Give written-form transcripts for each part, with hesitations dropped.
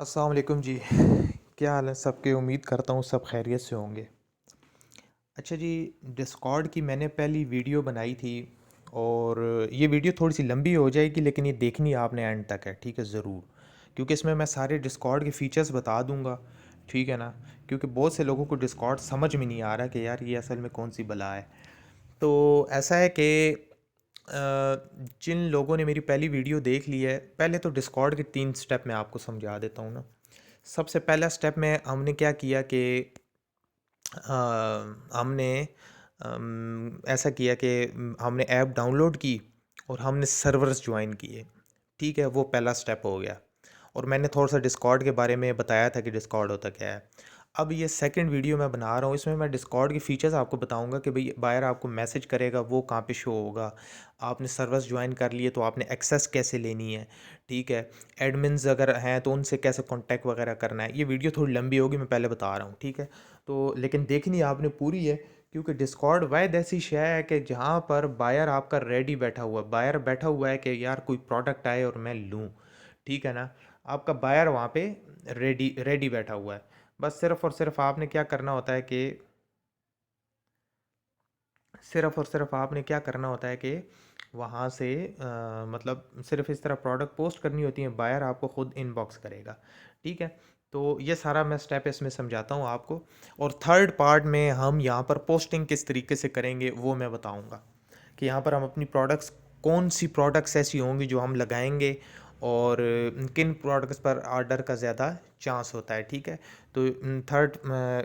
अस्सलाम वालेकुम जी। क्या हाल है सबके? उम्मीद करता हूँ सब खैरियत से होंगे। अच्छा जी, डिस्कॉर्ड की मैंने पहली वीडियो बनाई थी और ये वीडियो थोड़ी सी लंबी हो जाएगी, लेकिन ये देखनी आपने एंड तक है, ठीक है, ज़रूर। क्योंकि इसमें मैं सारे डिस्कॉर्ड के फ़ीचर्स बता दूंगा, ठीक है ना। क्योंकि बहुत से लोगों को डिस्कॉर्ड समझ में नहीं आ रहा कि यार ये असल में कौन सी बला है। तो ऐसा है कि जिन लोगों ने मेरी पहली वीडियो देख ली है, पहले तो डिस्कॉर्ड के 3 स्टेप मैं आपको समझा देता हूँ ना। सबसे पहला स्टेप में हमने क्या किया कि हमने ऐसा किया कि हमने ऐप डाउनलोड की और हमने सर्वर्स ज्वाइन किए, ठीक है। वो पहला स्टेप हो गया। और मैंने थोड़ा सा डिस्कॉर्ड के बारे में बताया था कि डिस्कॉर्ड होता क्या है। अब ये सेकंड वीडियो मैं बना रहा हूँ, इसमें मैं डिस्कॉर्ड के फीचर्स आपको बताऊंगा कि भाई बायर आपको मैसेज करेगा वो कहाँ पे शो होगा। आपने सर्वर्स ज्वाइन कर लिए तो आपने एक्सेस कैसे लेनी है, ठीक है। एडमिन्स अगर हैं तो उनसे कैसे कांटेक्ट वगैरह करना है। ये वीडियो थोड़ी लंबी होगी, मैं पहले बता रहा हूँ, ठीक है। तो लेकिन देखनी आपने पूरी है, क्योंकि डिस्कॉर्ड वायद ऐसी शय है कि जहाँ पर बायर आपका रेडी बैठा हुआ है, बायर बैठा हुआ है कि यार कोई प्रोडक्ट आए और मैं लूँ, ठीक है ना। आपका बायर वहाँ पे रेडी रेडी बैठा हुआ है। बस सिर्फ और सिर्फ आपने क्या करना होता है कि सिर्फ और सिर्फ आपने क्या करना होता है कि वहाँ से मतलब सिर्फ इस तरह प्रोडक्ट पोस्ट करनी होती है, बायर आपको खुद इनबॉक्स करेगा, ठीक है। तो ये सारा मैं स्टेप इसमें समझाता हूँ आपको। और थर्ड पार्ट में हम यहाँ पर पोस्टिंग किस तरीके से करेंगे वो मैं बताऊँगा कि यहाँ पर हम अपनी प्रोडक्ट्स, कौन सी प्रोडक्ट्स ऐसी होंगी जो हम लगाएंगे और किन प्रोडक्ट्स पर ऑर्डर का ज़्यादा चांस होता है, ठीक है। तो थर्ड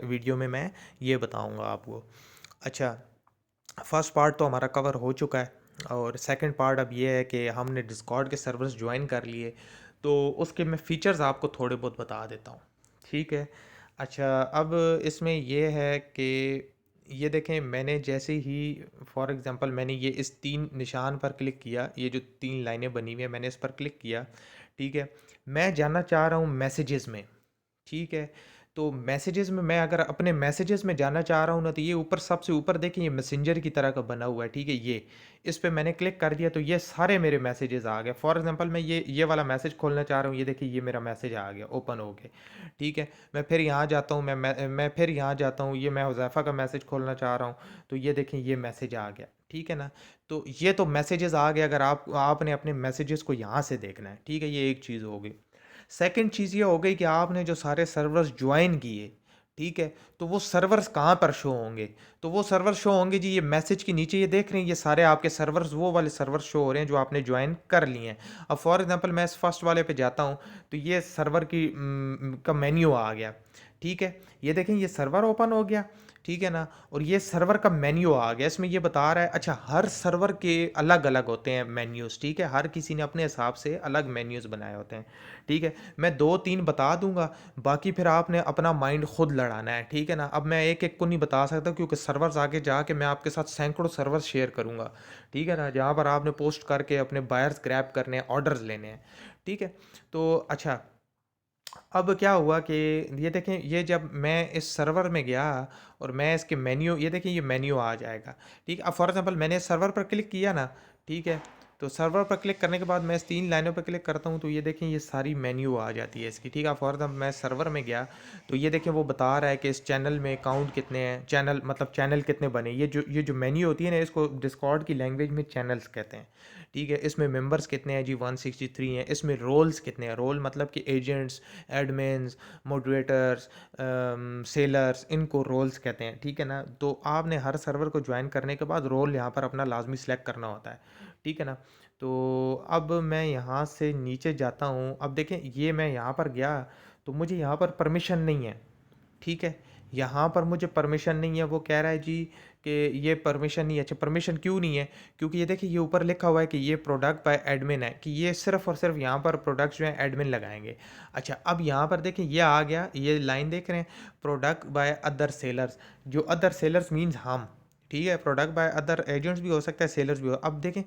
वीडियो में मैं ये बताऊँगा आपको। अच्छा, फर्स्ट पार्ट तो हमारा कवर हो चुका है और सेकंड पार्ट अब ये है कि हमने डिस्कॉर्ड के सर्वर्स ज्वाइन कर लिए, तो उसके मैं फ़ीचर्स आपको थोड़े बहुत बता देता हूँ, ठीक है। अच्छा, अब इसमें ये है कि ये देखें, मैंने जैसे ही फॉर एग्ज़ाम्पल मैंने ये इस 3 निशान पर क्लिक किया, ये जो 3 लाइनें बनी हुई हैं मैंने इस पर क्लिक किया, ठीक है। मैं जाना चाह रहा हूँ मैसेजेस में, ठीक है। तो मैसेजेस में मैं अगर अपने मैसेजेस में जाना चाह रहा हूँ ना, तो ये ऊपर सबसे ऊपर देखें, ये मैसेंजर की तरह का बना हुआ है, ठीक है। ये इस पे मैंने क्लिक कर दिया तो ये सारे मेरे मैसेजेस आ गए। फॉर एग्जांपल मैं ये वाला मैसेज खोलना चाह रहा हूँ, ये देखिए ये मेरा मैसेज आ गया, ओपन हो गया, ठीक है। मैं फिर यहाँ जाता हूँ, मैं फिर यहाँ जाता हूँ, ये मैं हुज़ैफ़ा का मैसेज खोलना चाह रहा हूँ, तो ये देखें ये मैसेज आ गया, ठीक है ना। तो ये तो मैसेजेस आ गए, अगर आपने अपने मैसेजेस को यहाँ से देखना है, ठीक है। ये एक चीज़ हो गई। सेकंड चीज़ ये हो गई कि आपने जो सारे सर्वर्स ज्वाइन किए, ठीक है, तो वो सर्वर्स कहाँ पर शो होंगे? तो वो सर्वर शो होंगे जी, ये मैसेज के नीचे ये देख रहे हैं, ये सारे आपके सर्वर्स वो वाले सर्वर शो हो रहे हैं जो आपने ज्वाइन कर लिए हैं। अब फॉर एग्जांपल मैं इस फर्स्ट वाले पे जाता हूँ, तो ये सर्वर का मेन्यू आ गया, ठीक है। ये देखें ये सर्वर ओपन हो गया, ठीक है ना। और ये सर्वर का मेन्यू आ गया, इसमें ये बता रहा है। अच्छा, हर सर्वर के अलग अलग होते हैं मेन्यूज़, ठीक है। हर किसी ने अपने हिसाब से अलग मेन्यूज़ बनाए होते हैं, ठीक है। मैं 2-3 बता दूंगा, बाकी फिर आपने अपना माइंड खुद लड़ाना है, ठीक है ना। अब मैं एक एक को नहीं बता सकता क्योंकि सर्वर्स आगे जाके मैं आपके साथ सैकड़ों सर्वर्स शेयर करूंगा, ठीक है ना, जहाँ पर आपने पोस्ट करके अपने बायर्स ग्रैब करने हैं, ऑर्डर्स लेने हैं, ठीक है। तो अच्छा, अब क्या हुआ कि ये देखें, ये जब मैं इस सर्वर में गया और मैं इसके मेन्यू, ये देखें ये मेन्यू आ जाएगा, ठीक है। अब फॉर एग्जांपल मैंने सर्वर पर क्लिक किया ना, ठीक है। तो सर्वर पर क्लिक करने के बाद मैं इस 3 लाइनों पर क्लिक करता हूँ, तो ये देखें ये सारी मेन्यू आ जाती है इसकी, ठीक है। फॉर एग्जाम्पल मैं सर्वर में गया, तो ये देखें वो बता रहा है कि इस चैनल में काउंट कितने हैं, चैनल मतलब चैनल कितने बने। ये जो मेन्यू होती है ना, इसको डिस्कॉर्ड की लैंग्वेज में चैनल्स कहते हैं, ठीक है। इसमें मेंबर्स कितने हैं जी, 163 हैं। इसमें रोल्स कितने हैं, रोल मतलब कि एजेंट्स, एडमिन्स, मॉडरेटर्स, सेलर्स, इनको रोल्स कहते हैं, ठीक है ना। तो आपने हर सर्वर को ज्वाइन करने के बाद रोल यहाँ पर अपना लाजमी सेलेक्ट करना होता है, ठीक है ना। तो अब मैं यहाँ से नीचे जाता हूँ, अब देखें ये मैं यहाँ पर गया तो मुझे यहाँ पर परमिशन नहीं है, ठीक है। यहाँ पर मुझे परमिशन नहीं है, वो कह रहा है जी कि ये परमिशन नहीं है। अच्छा, परमिशन क्यों नहीं है? क्योंकि ये देखिए ये ऊपर लिखा हुआ है कि ये प्रोडक्ट बाय एडमिन है, कि ये सिर्फ और सिर्फ यहाँ पर प्रोडक्ट्स जो है एडमिन लगाएंगे। अच्छा, अब यहाँ पर देखें ये आ गया, ये लाइन देख रहे हैं, प्रोडक्ट बाय अदर सेलर्स। जो अदर सेलर्स मीन्स हम, ठीक है। प्रोडक्ट बाय अदर एजेंट्स भी हो सकता है, सेलर्स भी हो। अब देखें,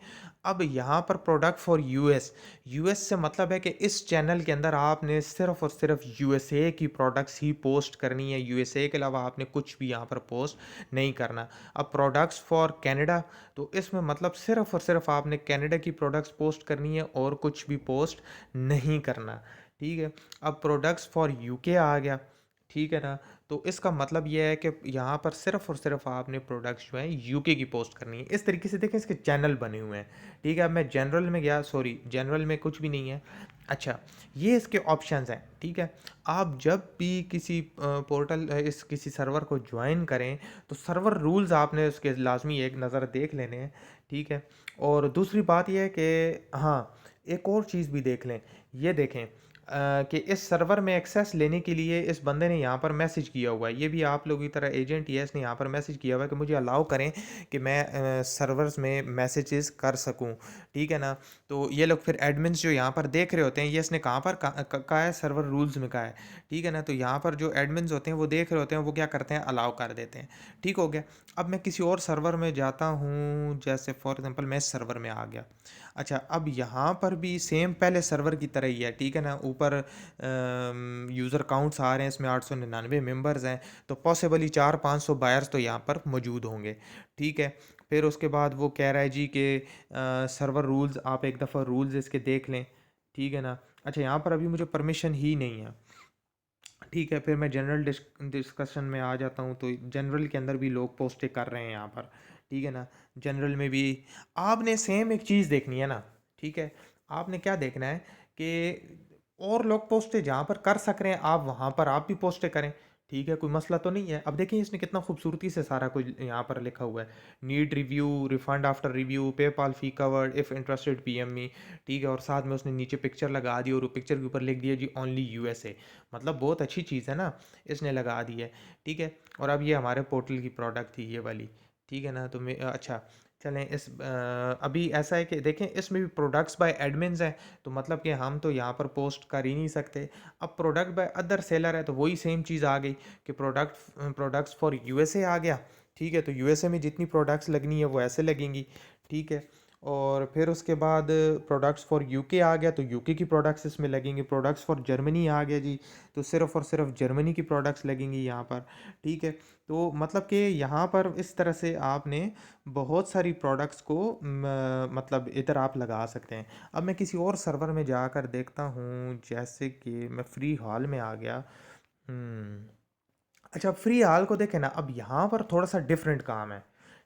अब यहाँ पर प्रोडक्ट फॉर यूएस, यूएस से मतलब है कि इस चैनल के अंदर आपने सिर्फ और सिर्फ यूएसए की प्रोडक्ट्स ही पोस्ट करनी है, यूएसए के अलावा आपने कुछ भी यहाँ पर पोस्ट नहीं करना। अब प्रोडक्ट्स फॉर कनाडा, तो इसमें मतलब सिर्फ और सिर्फ आपने कनाडा की प्रोडक्ट्स पोस्ट करनी है और कुछ भी पोस्ट नहीं करना, ठीक है। अब प्रोडक्ट्स फॉर यूके आ गया, ठीक है ना? तो इसका मतलब ये है कि यहाँ पर सिर्फ़ और सिर्फ़ आपने प्रोडक्ट्स जो हैं यूके की पोस्ट करनी है। इस तरीके से देखें इसके चैनल बने हुए हैं, ठीक है? अब मैं जनरल में गया, सॉरी जनरल में कुछ भी नहीं है। अच्छा, ये इसके ऑप्शंस हैं, ठीक है? आप जब भी किसी पोर्टल इस किसी सर्वर को जॉइन करें, तो सर्वर रूल्स आपने उसके लाज़मी एक नज़र देख लेने हैं, ठीक है? और दूसरी बात ये है कि हाँ, एक और चीज़ भी देख लें, ये देखें कि इस सर्वर में एक्सेस लेने के लिए इस बंदे ने यहाँ पर मैसेज किया हुआ है। ये भी आप लोगों की तरह एजेंट ही है, इसने यहाँ पर मैसेज किया हुआ है कि मुझे अलाउ करें कि मैं सर्वर्स में मैसेजेस कर सकूँ, ठीक है ना? तो ये लोग फिर एडमिन्स जो यहाँ पर देख रहे होते हैं, ये इसने कहाँ पर कहा है, सर्वर रूल्स में कहा है, ठीक है ना? तो यहाँ पर जो एडमिन्स होते हैं वो देख रहे होते हैं, वो क्या करते हैं, अलाउ कर देते हैं, ठीक हो गया। अब मैं किसी और सर्वर में जाता हूँ, जैसे फॉर एग्जांपल मैं इस सर्वर में आ गया। अच्छा, अब यहाँ पर भी सेम पहले सर्वर की तरह ही है, ठीक है ना? ऊपर यूज़र काउंट्स आ रहे हैं, इसमें 899 मेंबर्स हैं, तो पॉसिबली 400-500 बायर्स तो यहाँ पर मौजूद होंगे, ठीक है? फिर उसके बाद वो कह रहा है जी कि सर्वर रूल्स, आप एक दफ़ा रूल्स इसके देख लें, ठीक है ना? अच्छा, यहाँ पर अभी मुझे परमिशन ही नहीं है, ठीक है? फिर मैं जनरल डिस्कशन में आ जाता हूँ, तो जनरल के अंदर भी लोग पोस्टें कर रहे हैं यहाँ पर, ठीक है ना? जनरल में भी आपने सेम एक चीज़ देखनी है ना, ठीक है? आपने क्या देखना है कि और लोग पोस्टें जहाँ पर कर सक रहे हैं, आप वहाँ पर आप भी पोस्टें करें, ठीक है? कोई मसला तो नहीं है। अब देखिए इसने कितना खूबसूरती से सारा कुछ यहाँ पर लिखा हुआ है, need review, refund after review, PayPal fee covered, if interested PM me, ठीक है? और साथ में उसने नीचे पिक्चर लगा दी और वो पिक्चर के ऊपर लिख दिया जी ओनली यूएसए। मतलब बहुत अच्छी चीज़ है ना, इसने लगा दी है, ठीक है? और अब ये हमारे पोर्टल की प्रोडक्ट थी ये वाली, ठीक है ना? तो मैं अच्छा, चलें इस अभी ऐसा है कि देखें इसमें भी प्रोडक्ट्स बाय एडमिन्स हैं, तो मतलब कि हम तो यहाँ पर पोस्ट कर ही नहीं सकते। अब प्रोडक्ट बाय अदर सेलर है, तो वही सेम चीज़ आ गई कि प्रोडक्ट्स फॉर यूएसए आ गया, ठीक है? तो यूएसए में जितनी प्रोडक्ट्स लगनी है वो ऐसे लगेंगी, ठीक है? और फिर उसके बाद प्रोडक्ट्स फॉर यूके आ गया, तो यूके की प्रोडक्ट्स इसमें लगेंगी। प्रोडक्ट्स फॉर जर्मनी आ गया जी, तो सिर्फ़ और सिर्फ जर्मनी की प्रोडक्ट्स लगेंगी यहाँ पर, ठीक है? तो मतलब कि यहाँ पर इस तरह से आपने बहुत सारी प्रोडक्ट्स को मतलब इधर आप लगा सकते हैं। अब मैं किसी और सर्वर में जाकर देखता हूँ, जैसे कि मैं फ्री हॉल में आ गया। हम्म, अच्छा, फ्री हाल को देखें ना, अब यहाँ पर थोड़ा सा डिफरेंट काम है,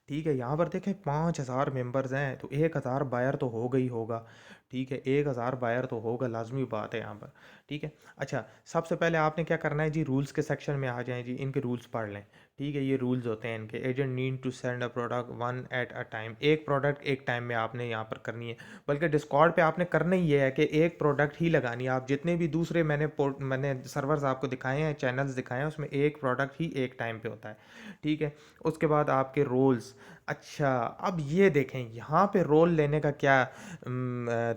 ठीक है? यहाँ पर देखें 5,000 मेंबर्स हैं, तो 1,000 बायर तो होगा ही होगा, ठीक है? 1,000 बायर तो होगा, लाजमी बात है यहाँ पर, ठीक है? अच्छा, सबसे पहले आपने क्या करना है जी, रूल्स के सेक्शन में आ जाएं जी, इनके रूल्स पढ़ लें, ठीक है? ये रूल्स होते हैं इनके, agent need to send a product one at a time, एक प्रोडक्ट एक टाइम में आपने यहाँ पर करनी है। बल्कि डिस्कॉर्ड पे आपने करना ही ये है कि एक प्रोडक्ट ही लगानी है। आप जितने भी दूसरे मैंने सर्वर्स आपको दिखाए हैं, चैनल्स दिखाए हैं, उसमें एक प्रोडक्ट ही एक टाइम पे होता है, ठीक है? उसके बाद आपके रोल्स। अच्छा, अब ये देखें यहाँ पे रोल लेने का क्या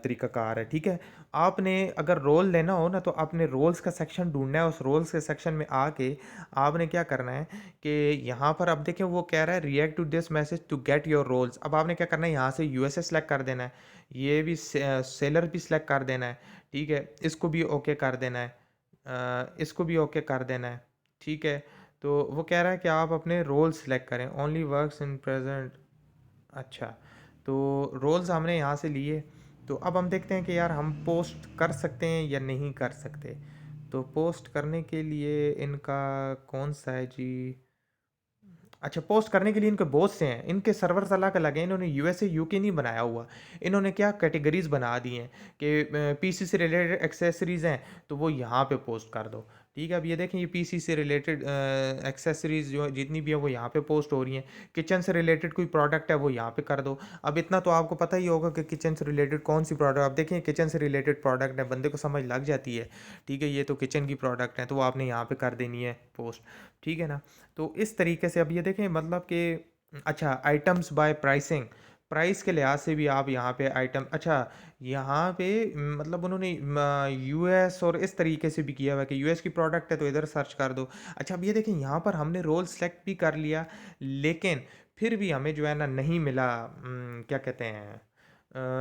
तरीकाकार है, ठीक है? आपने अगर रोल लेना हो ना, तो आपने रोल्स का सेक्शन ढूंढना है, उस रोल्स के सेक्शन में आके आपने क्या करना है कि यहाँ पर अब देखें वो कह रहा है react to this message to get your roles. अब आपने क्या करना है, यहाँ से यूएसए सेलेक्ट कर देना है, ये भी सेलर भी सिलेक्ट कर देना है, ठीक है? इसको भी ओके कर देना है, इसको भी ओके कर देना है, ठीक है? तो वो कह रहा है कि आप अपने रोल सिलेक्ट करें, ओनली वर्क्स इन प्रेजेंट। अच्छा, तो रोल्स हमने यहाँ से लिए, तो अब हम देखते हैं कि यार हम पोस्ट कर सकते हैं या नहीं कर सकते। तो पोस्ट करने के लिए इनका कौन सा है जी? अच्छा, पोस्ट करने के लिए इनके बहुत से हैं, इनके सर्वर्स अलग-अलग हैं, इन्होंने यूएसए, यूके नहीं बनाया हुआ। इन्होंने क्या कैटेगरीज़ बना दी हैं कि पीसी से रिलेटेड एक्सेसरीज़ हैं, तो वो यहाँ पे पोस्ट कर दो, ठीक है? अब ये देखें ये पीसी से रिलेटेड एक्सेसरीज़ जो जितनी भी हैं वो यहाँ पे पोस्ट हो रही हैं। किचन से रिलेटेड कोई प्रोडक्ट है वो यहाँ पे कर दो। अब इतना तो आपको पता ही होगा कि किचन से रिलेटेड कौन-सी प्रोडक्ट, अब देखें किचन से रिलेटेड प्रोडक्ट है, बंदे को समझ लग जाती है, ठीक है? ये तो किचन की प्रोडक्ट है, तो वो आपने यहाँ पे कर देनी है पोस्ट, ठीक है ना? तो इस तरीके से अब ये देखें मतलब कि अच्छा, आइटम्स बाय प्राइसिंग, प्राइस के लिहाज से भी आप यहाँ पे आइटम, अच्छा यहाँ पे मतलब उन्होंने यूएस और इस तरीके से भी किया हुआ है कि यूएस की प्रोडक्ट है तो इधर सर्च कर दो। अच्छा, अब ये देखें यहाँ पर हमने रोल सेलेक्ट भी कर लिया, लेकिन फिर भी हमें जो है ना नहीं मिला, क्या कहते हैं,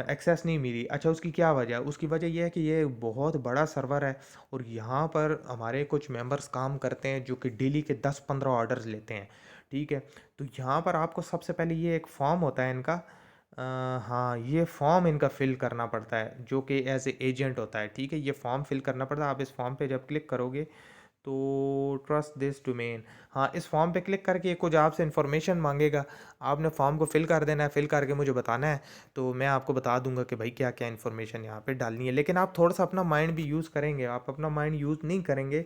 एक्सेस नहीं मिली। अच्छा, उसकी क्या वजह है? उसकी वजह ये है कि ये बहुत बड़ा सर्वर है और यहाँ पर हमारे कुछ मेंबर्स काम करते हैं जो कि डेली के 10-15 ऑर्डर्स लेते हैं, ठीक है? तो यहाँ पर आपको सबसे पहले ये एक फॉर्म होता है इनका, अ, हाँ, ये फॉर्म इनका फिल करना पड़ता है जो कि एज ए एजेंट होता है, ठीक है। ये फॉर्म फिल करना पड़ता है। आप इस फॉर्म पे जब क्लिक करोगे तो ट्रस्ट दिस डोमेन, हाँ, इस फॉर्म पे क्लिक करके कुछ आपसे इन्फॉर्मेशन मांगेगा। आपने फॉर्म को फिल कर देना है, फिल करके मुझे बताना है, तो मैं आपको बता दूंगा कि भाई क्या क्या इन्फॉर्मेशन यहाँ पे डालनी है। लेकिन आप थोड़ा सा अपना माइंड भी यूज़ करेंगे। आप अपना माइंड यूज़ नहीं करेंगे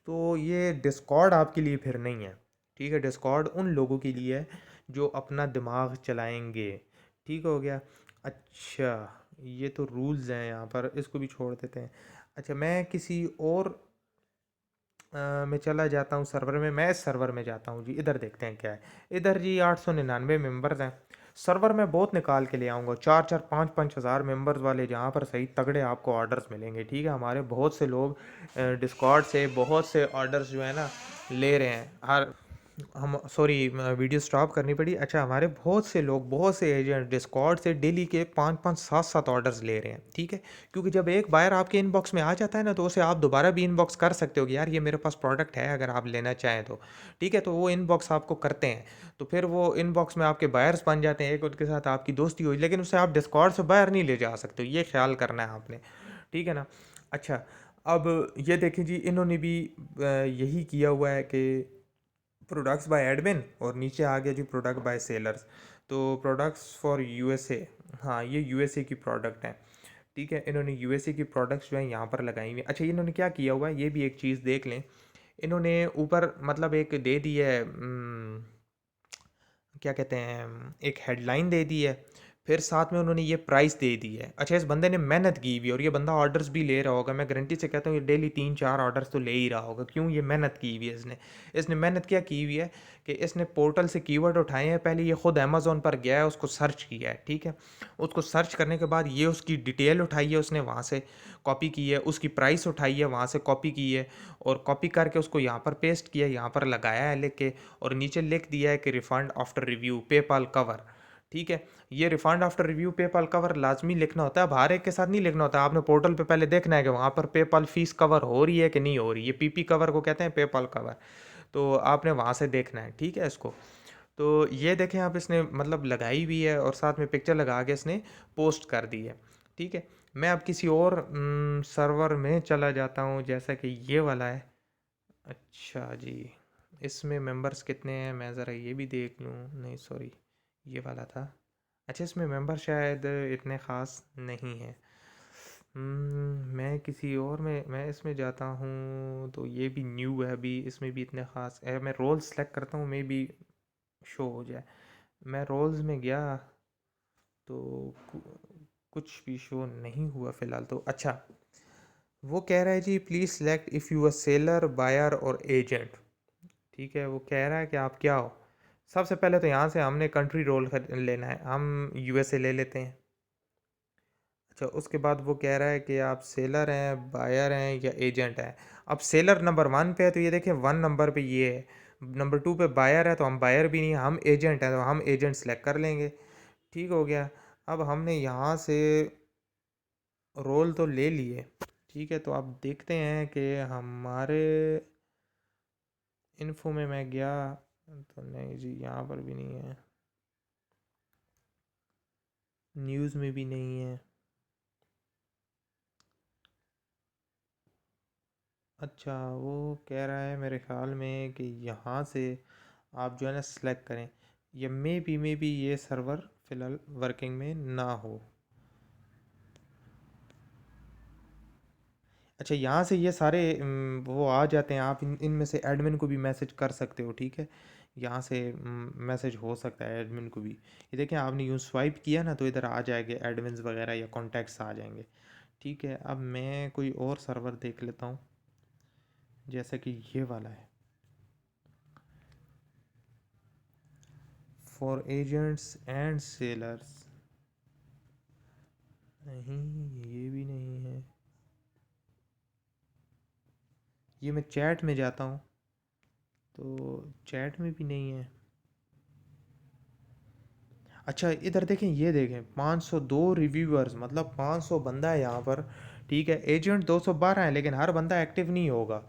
तो ये डिस्कॉर्ड आपके लिए फिर नहीं है, ठीक है। डिस्कॉर्ड उन लोगों के लिए है जो अपना दिमाग चलाएंगे, ठीक हो गया। अच्छा, ये तो रूल्स हैं यहाँ पर, इसको भी छोड़ देते हैं। अच्छा, मैं किसी और मैं चला जाता हूँ सर्वर में। मैं इस सर्वर में जाता हूँ जी, इधर देखते हैं क्या है। इधर जी 899 मेंबर्स हैं सर्वर में। बहुत निकाल के ले आऊँगा, 4-4 5-5 हज़ार मेंबर्स वाले, जहाँ पर सही तगड़े आपको ऑर्डर्स मिलेंगे, ठीक है। हमारे बहुत से लोग डिस्कॉर्ड से बहुत से ऑर्डर्स जो है ना ले रहे हैं। हर हम सॉरी, वीडियो स्टॉप करनी पड़ी। अच्छा, हमारे बहुत से लोग, बहुत से एजेंट डिस्कॉर्ड से डेली के 5-5 7-7 ऑर्डर्स ले रहे हैं, ठीक है। क्योंकि जब एक बायर आपके इनबॉक्स में आ जाता है ना, तो उसे आप दोबारा भी इनबॉक्स कर सकते हो कि यार ये मेरे पास प्रोडक्ट है, अगर आप लेना चाहें तो, ठीक है। तो वो इनबॉक्स आपको करते हैं, तो फिर वो इनबॉक्स में आपके बायर्स बन जाते हैं, एक उनके साथ आपकी दोस्ती हुई, लेकिन उसे आप डिस्कॉर्ड से बाहर नहीं ले जा सकते हो, ये ख्याल करना है आपने, ठीक है ना। अच्छा, अब ये देखें जी, इन्होंने भी यही किया हुआ है कि प्रोडक्ट्स बाय एडमिन, और नीचे आ गया जी प्रोडक्ट बाय सेलर्स। तो प्रोडक्ट्स फॉर यूएसए, हाँ, ये यूएसए की प्रोडक्ट हैं, ठीक है। इन्होंने यूएसए की प्रोडक्ट्स जो हैं यहाँ पर लगाई हुई हैं। अच्छा, इन्होंने क्या किया हुआ है, ये भी एक चीज़ देख लें। इन्होंने ऊपर मतलब एक दे दी है, क्या कहते हैं, एक हेडलाइन दे दी है, फिर साथ में उन्होंने ये प्राइस दे दी है। अच्छा, इस बंदे ने मेहनत की हुई है, और ये बंदा ऑर्डर्स भी ले रहा होगा। मैं गारंटी से कहता हूँ ये डेली 3-4 ऑर्डर्स तो ले ही रहा होगा। क्यों? ये मेहनत की हुई है इसने। इसने मेहनत क्या की हुई है कि इसने पोर्टल से कीवर्ड उठाए हैं। पहले ये खुद अमेज़ोन पर गया है, उसको सर्च किया है, ठीक है। उसको सर्च करने के बाद ये उसकी डिटेल उठाई है, उसने वहाँ से कॉपी की है, उसकी प्राइस उठाई है, वहाँ से कॉपी की है, और कॉपी करके उसको यहाँ पर पेस्ट किया, यहाँ पर लगाया है लिख के, और नीचे लिख दिया है कि refund after review PayPal cover, ठीक है। ये refund after review PayPal cover लाजमी लिखना होता है। अब हर एक के साथ नहीं लिखना होता। आपने पोर्टल पे पहले देखना है कि वहाँ पर पेपाल फीस कवर हो रही है कि नहीं हो रही है। पीपी कवर को कहते हैं, पेपाल कवर। तो आपने वहाँ से देखना है, ठीक है इसको। तो ये देखें आप, इसने मतलब लगाई हुई है, और साथ में पिक्चर लगा के इसने पोस्ट कर दी है, ठीक है। मैं अब किसी और सर्वर में चला जाता हूँ, जैसा कि ये वाला है। अच्छा जी, इसमें मेंबर्स कितने हैं, मैं ज़रा ये भी देख लूँ। नहीं सॉरी, ये वाला था। अच्छा, इसमें मेंबर शायद इतने ख़ास नहीं हैं। मैं किसी और में, मैं इसमें जाता हूँ, तो ये भी न्यू है अभी, इसमें भी इतने ख़ास है। मैं रोल सेलेक्ट करता हूँ, मे बी शो हो जाए। मैं रोल्स में गया तो कुछ भी शो नहीं हुआ फ़िलहाल तो। अच्छा, वो कह रहा है जी please select if you a seller buyer और एजेंट, ठीक है। वो कह रहा है कि आप क्या हो। सबसे पहले तो यहाँ से हमने कंट्री रोल लेना है, हम यूएसए ले लेते हैं। अच्छा, उसके बाद वो कह रहा है कि आप सेलर हैं, बायर हैं, या एजेंट हैं। अब सेलर नंबर 1 पे है, तो ये देखिए 1 नंबर पे ये है। नंबर 2 पे बायर है, तो हम बायर भी नहीं, हम एजेंट हैं, तो हम एजेंट सेलेक्ट कर लेंगे, ठीक हो गया। अब हमने यहाँ से रोल तो ले लिए, ठीक है। तो अब देखते हैं कि हमारे इन्फो में मैं गया तो नहीं जी, यहाँ पर भी नहीं है, न्यूज़ में भी नहीं है। अच्छा, वो कह रहा है मेरे ख्याल में कि यहाँ से आप जो है ना सेलेक्ट करें, या मे बी ये सर्वर फ़िलहाल वर्किंग में ना हो। अच्छा, यहाँ से ये सारे वो आ जाते हैं। आप इनमें से एडमिन को भी मैसेज कर सकते हो, ठीक है। यहाँ से मैसेज हो सकता है एडमिन को भी। ये देखें, आपने यूँ स्वाइप किया ना, तो इधर आ जाएंगे एडमिन्स वगैरह या कॉन्टैक्ट्स आ जाएंगे, ठीक है। अब मैं कोई और सर्वर देख लेता हूँ, जैसा कि ये वाला है, फॉर एजेंट्स एंड सेलर्स। नहीं, ये भी नहीं है। ये मैं चैट में जाता हूँ, तो चैट में भी नहीं है। अच्छा, इधर देखें, ये देखें 502 रिव्यूअर्स, मतलब 500 बंदा है यहाँ पर, ठीक है। एजेंट 212 है, लेकिन हर बंदा एक्टिव नहीं होगा,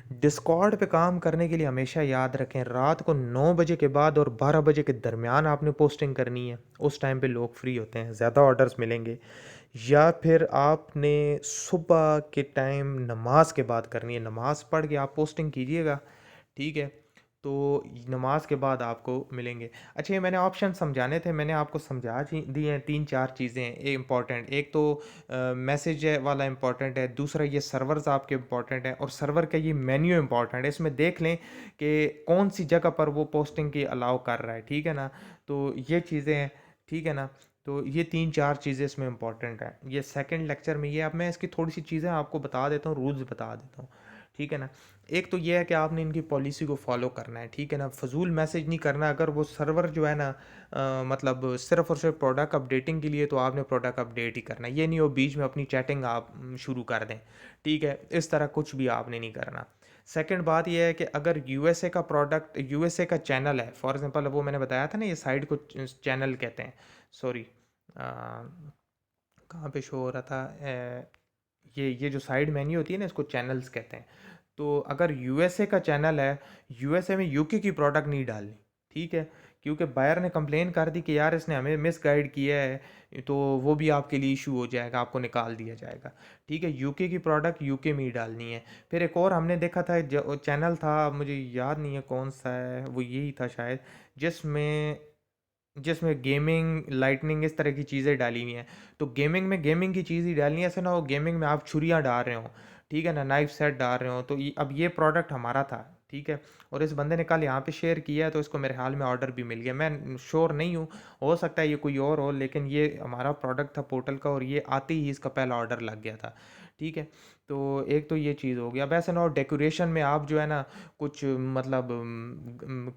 डिस्कॉर्ड पे काम करने के लिए हमेशा याद रखें, रात को 9 बजे के बाद और 12 बजे के दरमियान आपने पोस्टिंग करनी है। उस टाइम पे लोग फ्री होते हैं, ज़्यादा ऑर्डर्स मिलेंगे। या फिर आपने सुबह के टाइम नमाज के बाद करनी है, नमाज पढ़ के आप पोस्टिंग कीजिएगा, ठीक है। तो नमाज के बाद आपको मिलेंगे। अच्छा, ये मैंने ऑप्शन समझाने थे, मैंने आपको समझा दिए हैं। तीन चार चीज़ें हैं ये इंपॉर्टेंट। एक तो मैसेज वाला इंपॉर्टेंट है, दूसरा ये सर्वर्स आपके इंपॉर्टेंट है, और सर्वर का ये मेन्यू इंपॉर्टेंट है। इसमें देख लें कि कौन सी जगह पर वो पोस्टिंग की अलाउ कर रहा है, ठीक है ना। तो ये चीज़ें हैं, ठीक है ना। तो ये तीन चार चीज़ें इसमें इंपॉर्टेंट है। ये सेकंड लेक्चर में ये, अब मैं इसकी थोड़ी सी चीज़ें आपको बता देता हूँ, रूल्स बता देता हूँ, ठीक है ना। एक तो ये है कि आपने इनकी पॉलिसी को फॉलो करना है, ठीक है ना। फजूल मैसेज नहीं करना। अगर वो सर्वर जो है ना मतलब सिर्फ और सिर्फ प्रोडक्ट अपडेटिंग के लिए, तो आपने प्रोडक्ट अपडेट ही करना है। ये नहीं हो बीच में अपनी चैटिंग आप शुरू कर दें, ठीक है। इस तरह कुछ भी आपने नहीं करना। सेकंड बात यह है कि अगर यूएसए का प्रोडक्ट, यूएसए का चैनल है, फॉर एग्जांपल वो मैंने बताया था ना, ये साइट को चैनल कहते हैं। सॉरी, कहाँ पे शो हो रहा था, ये जो साइड मेन्यू होती है ना, इसको चैनल्स कहते हैं। तो अगर यूएसए का चैनल है, यूएसए में यूके की प्रोडक्ट नहीं डालनी, ठीक है। क्योंकि बायर ने कंप्लेन कर दी कि यार इसने हमें मिस गाइड किया है, तो वो भी आपके लिए इशू हो जाएगा, आपको निकाल दिया जाएगा, ठीक है। यूके की प्रोडक्ट यूके में ही डालनी है। फिर एक और हमने देखा था, जो चैनल था, मुझे याद नहीं है कौन सा है, वो यही था शायद, जिसमें जिसमें गेमिंग, लाइटनिंग, इस तरह की चीज़ें डाली हुई हैं। तो गेमिंग में गेमिंग की चीज़ ही डालनी है, ऐसा ना हो गेमिंग में आप छुरियाँ डाल रहे हो, ठीक है ना, नाइफ सेट डाल रहे हो। तो अब ये प्रोडक्ट हमारा था, ठीक है। और इस बंदे ने कल यहाँ पे शेयर किया है, तो इसको मेरे हाल में ऑर्डर भी मिल गया। मैं श्योर नहीं हूँ, हो सकता है ये कोई और हो, लेकिन ये हमारा प्रोडक्ट था पोर्टल का, और ये आते ही इसका पहला ऑर्डर लग गया था, ठीक है। तो एक तो ये चीज़ हो गया। अब ऐसा ना हो डेकोरेशन में आप जो है ना कुछ मतलब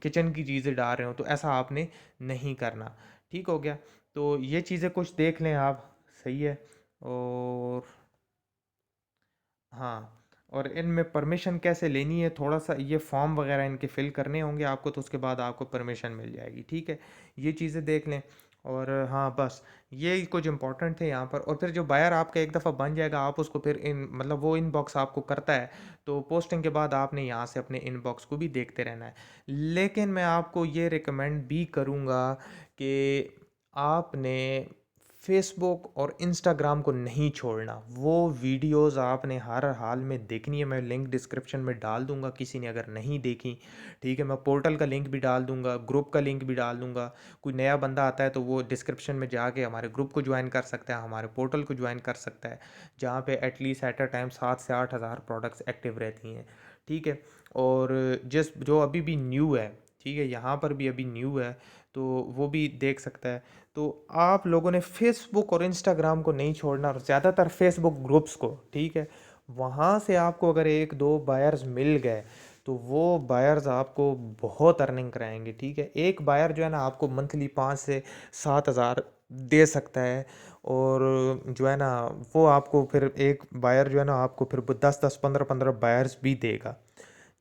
किचन की चीज़ें डाल रहे हो, तो ऐसा आपने नहीं करना, ठीक हो गया। तो ये चीज़ें कुछ देख लें आप, सही है। और हाँ, और इनमें परमिशन कैसे लेनी है, थोड़ा सा ये फॉर्म वगैरह इनके फिल करने होंगे आपको, तो उसके बाद आपको परमिशन मिल जाएगी, ठीक है। ये चीज़ें देख लें। और हाँ, बस ये कुछ इंपॉर्टेंट थे यहाँ पर। और फिर जो बायर आपका एक दफ़ा बन जाएगा, आप उसको फिर इन मतलब वो इनबॉक्स आपको करता है, तो पोस्टिंग के बाद आपने यहाँ से अपने इनबॉक्स को भी देखते रहना है। लेकिन मैं आपको ये रिकमेंड भी करूँगा कि आपने फेसबुक और इंस्टाग्राम को नहीं छोड़ना। वो वीडियोस आपने हर हाल में देखनी है। मैं लिंक डिस्क्रिप्शन में डाल दूंगा, किसी ने अगर नहीं देखी, ठीक है। मैं पोर्टल का लिंक भी डाल दूंगा, ग्रुप का लिंक भी डाल दूंगा। कोई नया बंदा आता है तो वो डिस्क्रिप्शन में जाके हमारे ग्रुप को ज्वाइन कर सकता है, हमारे पोर्टल को ज्वाइन कर सकता है, जहाँ पे एटलीस्ट एट अ टाइम 7 से 8 हज़ार प्रोडक्ट्स एक्टिव रहती हैं, ठीक है। और जिस जो अभी भी न्यू है, ठीक है, यहाँ पर भी अभी न्यू है, तो वो भी देख सकता है। तो आप लोगों ने फेसबुक और इंस्टाग्राम को नहीं छोड़ना, और ज़्यादातर फेसबुक ग्रुप्स को, ठीक है। वहाँ से आपको अगर एक दो बायर्स मिल गए, तो वो बायर्स आपको बहुत अर्निंग कराएंगे, ठीक है। एक बायर जो है ना आपको मंथली 5 से 7 हज़ार दे सकता है। और जो है ना वो आपको फिर एक बायर जो है ना आपको फिर 10 10 15 15 बायर्स भी देगा।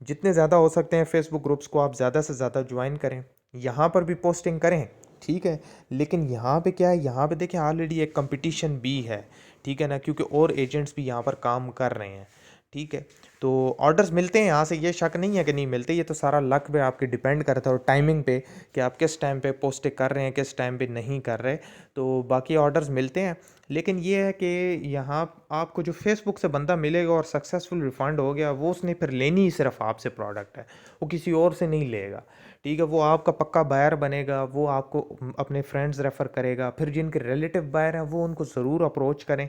जितने ज़्यादा हो सकते हैं फेसबुक ग्रुप्स को आप ज़्यादा से ज़्यादा ज्वाइन करें, यहाँ पर भी पोस्टिंग करें, ठीक है। लेकिन यहाँ पे क्या है, यहाँ पे देखिए ऑलरेडी एक कंपटीशन भी है, ठीक है ना, क्योंकि और एजेंट्स भी यहाँ पर काम कर रहे हैं, ठीक है। तो ऑर्डर्स मिलते हैं यहाँ से, ये शक नहीं है कि नहीं मिलते, ये तो सारा लक पे आपके डिपेंड करता है, और टाइमिंग पे कि आप किस टाइम पे पोस्टिंग कर रहे हैं, किस टाइम पे नहीं कर रहे। तो बाकी ऑर्डर्स मिलते हैं। लेकिन ये है कि यहाँ आपको जो फेसबुक से बंदा मिलेगा और सक्सेसफुल रिफ़ंड हो गया, वो उसने फिर लेनी ही सिर्फ आपसे प्रोडक्ट है, वो किसी और से नहीं लेगा, ठीक है। वो आपका पक्का बायर बनेगा, वो आपको अपने फ्रेंड्स रेफ़र करेगा। फिर जिनके रिलेटिव बायर हैं वो उनको ज़रूर अप्रोच करें,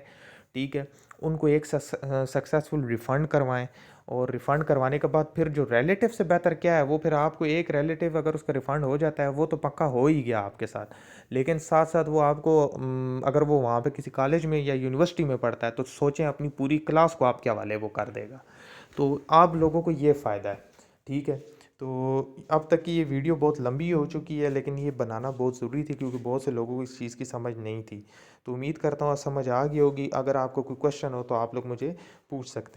ठीक है। उनको एक सक्सेसफुल रिफ़ंड करवाएं, और रिफ़ंड करवाने के बाद फिर जो रिलेटिव से बेहतर क्या है, वो फिर आपको एक रिलेटिव अगर उसका रिफ़ंड हो जाता है, वो तो पक्का हो ही गया आपके साथ। लेकिन साथ साथ वो आपको अगर वो वहाँ पे किसी कॉलेज में या यूनिवर्सिटी में पढ़ता है, तो सोचें अपनी पूरी क्लास को आपके हवाले वो कर देगा। तो आप लोगों को ये फ़ायदा है, ठीक है। तो अब तक की ये वीडियो बहुत लंबी हो चुकी है, लेकिन ये बनाना बहुत ज़रूरी थी, क्योंकि बहुत से लोगों को इस चीज़ की समझ नहीं थी। तो उम्मीद करता हूँ समझ आ गई होगी। अगर आपको कोई क्वेश्चन हो तो आप लोग मुझे पूछ सकते हैं।